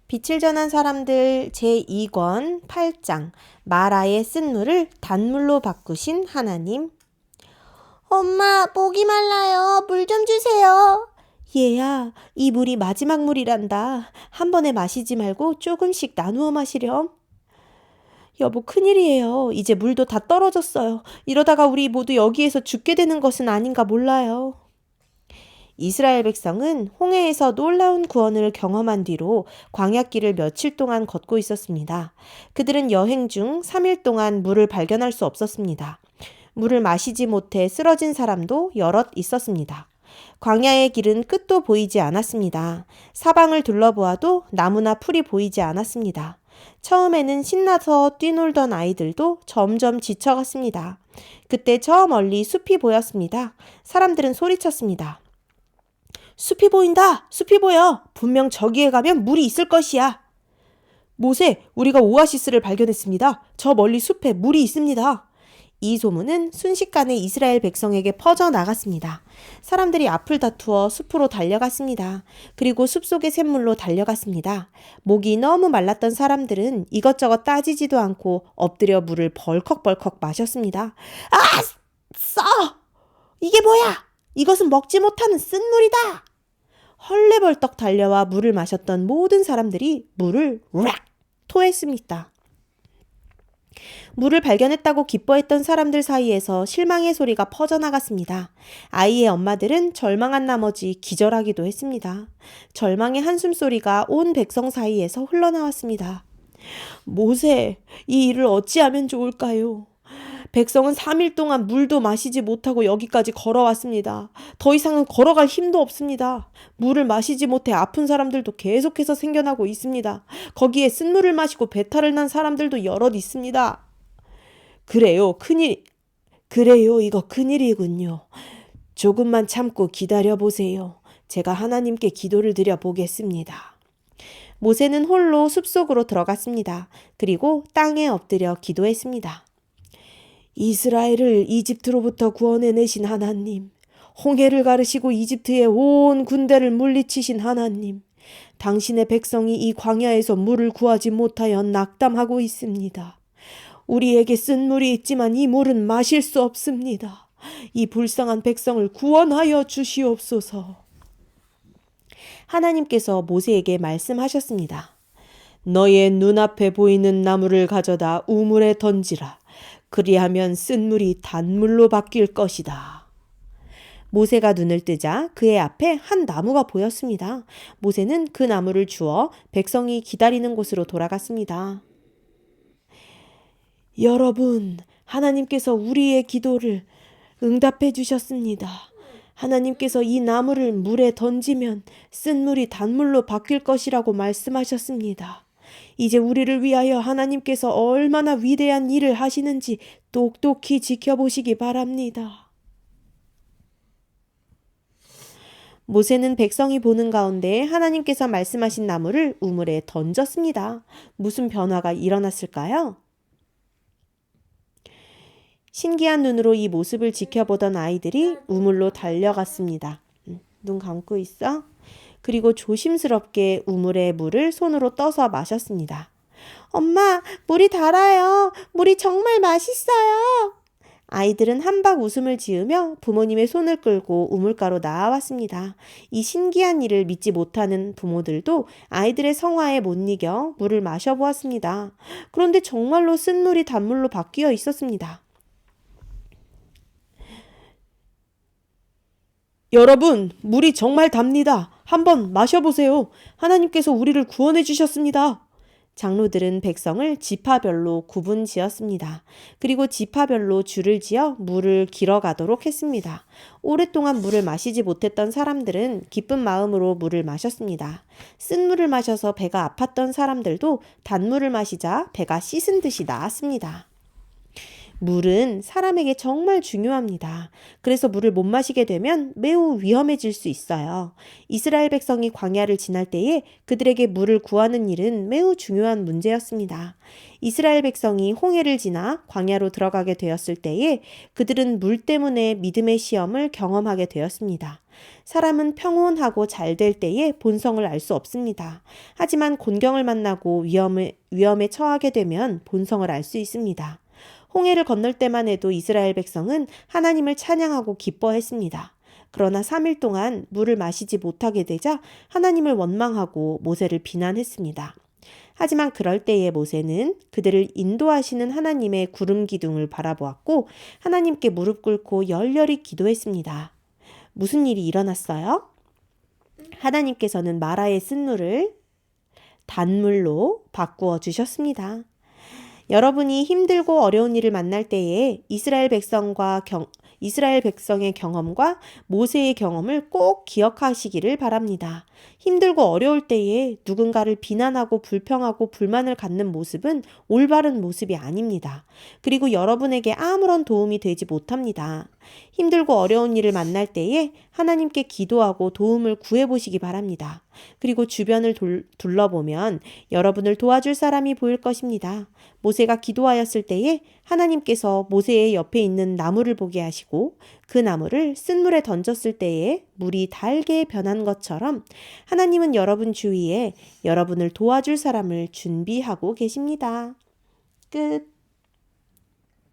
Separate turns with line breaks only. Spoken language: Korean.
빛을 전한 사람들 제2권 8장 마라의 쓴물을 단물로 바꾸신 하나님.
엄마, 목이 말라요. 물 좀 주세요.
얘야, 이 물이 마지막 물이란다. 한 번에 마시지 말고 조금씩 나누어 마시렴. 여보, 큰일이에요. 이제 물도 다 떨어졌어요. 이러다가 우리 모두 여기에서 죽게 되는 것은 아닌가 몰라요. 이스라엘 백성은 홍해에서 놀라운 구원을 경험한 뒤로 광야길을 며칠 동안 걷고 있었습니다. 그들은 여행 중 3일 동안 물을 발견할 수 없었습니다. 물을 마시지 못해 쓰러진 사람도 여럿 있었습니다. 광야의 길은 끝도 보이지 않았습니다. 사방을 둘러보아도 나무나 풀이 보이지 않았습니다. 처음에는 신나서 뛰놀던 아이들도 점점 지쳐갔습니다. 그때 저 멀리 숲이 보였습니다. 사람들은 소리쳤습니다. 숲이 보인다! 숲이 보여! 분명 저기에 가면 물이 있을 것이야. 모세, 우리가 오아시스를 발견했습니다. 저 멀리 숲에 물이 있습니다. 이 소문은 순식간에 이스라엘 백성에게 퍼져나갔습니다. 사람들이 앞을 다투어 숲으로 달려갔습니다. 그리고 숲속의 샘물로 달려갔습니다. 목이 너무 말랐던 사람들은 이것저것 따지지도 않고 엎드려 물을 벌컥벌컥 마셨습니다. 아! 써! 이게 뭐야? 이것은 먹지 못하는 쓴물이다. 헐레벌떡 달려와 물을 마셨던 모든 사람들이 물을 락 토했습니다. 물을 발견했다고 기뻐했던 사람들 사이에서 실망의 소리가 퍼져나갔습니다. 아이의 엄마들은 절망한 나머지 기절하기도 했습니다. 절망의 한숨소리가 온 백성 사이에서 흘러나왔습니다. 모세, 이 일을 어찌하면 좋을까요? 백성은 3일 동안 물도 마시지 못하고 여기까지 걸어왔습니다. 더 이상은 걸어갈 힘도 없습니다. 물을 마시지 못해 아픈 사람들도 계속해서 생겨나고 있습니다. 거기에 쓴물을 마시고 배탈을 난 사람들도 여럿 있습니다. 그래요, 이거 큰일이군요. 조금만 참고 기다려보세요. 제가 하나님께 기도를 드려 보겠습니다. 모세는 홀로 숲속으로 들어갔습니다. 그리고 땅에 엎드려 기도했습니다. 이스라엘을 이집트로부터 구원해내신 하나님, 홍해를 가르시고 이집트의 온 군대를 물리치신 하나님, 당신의 백성이 이 광야에서 물을 구하지 못하여 낙담하고 있습니다. 우리에게 쓴 물이 있지만 이 물은 마실 수 없습니다. 이 불쌍한 백성을 구원하여 주시옵소서. 하나님께서 모세에게 말씀하셨습니다. 너의 눈앞에 보이는 나무를 가져다 우물에 던지라. 그리하면 쓴 물이 단물로 바뀔 것이다. 모세가 눈을 뜨자 그의 앞에 한 나무가 보였습니다. 모세는 그 나무를 주워 백성이 기다리는 곳으로 돌아갔습니다. 여러분, 하나님께서 우리의 기도를 응답해 주셨습니다. 하나님께서 이 나무를 물에 던지면 쓴 물이 단물로 바뀔 것이라고 말씀하셨습니다. 이제 우리를 위하여 하나님께서 얼마나 위대한 일을 하시는지 똑똑히 지켜보시기 바랍니다. 모세는 백성이 보는 가운데 하나님께서 말씀하신 나무를 우물에 던졌습니다. 무슨 변화가 일어났을까요? 신기한 눈으로 이 모습을 지켜보던 아이들이 우물로 달려갔습니다. 눈 감고 있어? 그리고 조심스럽게 우물의 물을 손으로 떠서 마셨습니다. 엄마, 물이 달아요. 물이 정말 맛있어요. 아이들은 한박 웃음을 지으며 부모님의 손을 끌고 우물가로 나아왔습니다. 이 신기한 일을 믿지 못하는 부모들도 아이들의 성화에 못 이겨 물을 마셔보았습니다. 그런데 정말로 쓴 물이 단물로 바뀌어 있었습니다. 여러분, 물이 정말 답니다. 한번 마셔보세요. 하나님께서 우리를 구원해 주셨습니다. 장로들은 백성을 지파별로 구분 지었습니다. 그리고 지파별로 줄을 지어 물을 길어가도록 했습니다. 오랫동안 물을 마시지 못했던 사람들은 기쁜 마음으로 물을 마셨습니다. 쓴 물을 마셔서 배가 아팠던 사람들도 단물을 마시자 배가 씻은 듯이 나았습니다. 물은 사람에게 정말 중요합니다. 그래서 물을 못 마시게 되면 매우 위험해질 수 있어요. 이스라엘 백성이 광야를 지날 때에 그들에게 물을 구하는 일은 매우 중요한 문제였습니다. 이스라엘 백성이 홍해를 지나 광야로 들어가게 되었을 때에 그들은 물 때문에 믿음의 시험을 경험하게 되었습니다. 사람은 평온하고 잘 될 때에 본성을 알 수 없습니다. 하지만 곤경을 만나고 위험에 처하게 되면 본성을 알 수 있습니다. 홍해를 건널 때만 해도 이스라엘 백성은 하나님을 찬양하고 기뻐했습니다. 그러나 3일 동안 물을 마시지 못하게 되자 하나님을 원망하고 모세를 비난했습니다. 하지만 그럴 때에 모세는 그들을 인도하시는 하나님의 구름 기둥을 바라보았고 하나님께 무릎 꿇고 열렬히 기도했습니다. 무슨 일이 일어났어요? 하나님께서는 마라의 쓴물을 단물로 바꾸어 주셨습니다. 여러분이 힘들고 어려운 일을 만날 때에 이스라엘 백성의 경험과 모세의 경험을 꼭 기억하시기를 바랍니다. 힘들고 어려울 때에 누군가를 비난하고 불평하고 불만을 갖는 모습은 올바른 모습이 아닙니다. 그리고 여러분에게 아무런 도움이 되지 못합니다. 힘들고 어려운 일을 만날 때에 하나님께 기도하고 도움을 구해보시기 바랍니다. 그리고 주변을 둘러보면 여러분을 도와줄 사람이 보일 것입니다. 모세가 기도하였을 때에 하나님께서 모세의 옆에 있는 나무를 보게 하시고 그 나무를 쓴물에 던졌을 때에 물이 달게 변한 것처럼 하나님은 여러분 주위에 여러분을 도와줄 사람을 준비하고 계십니다. 끝.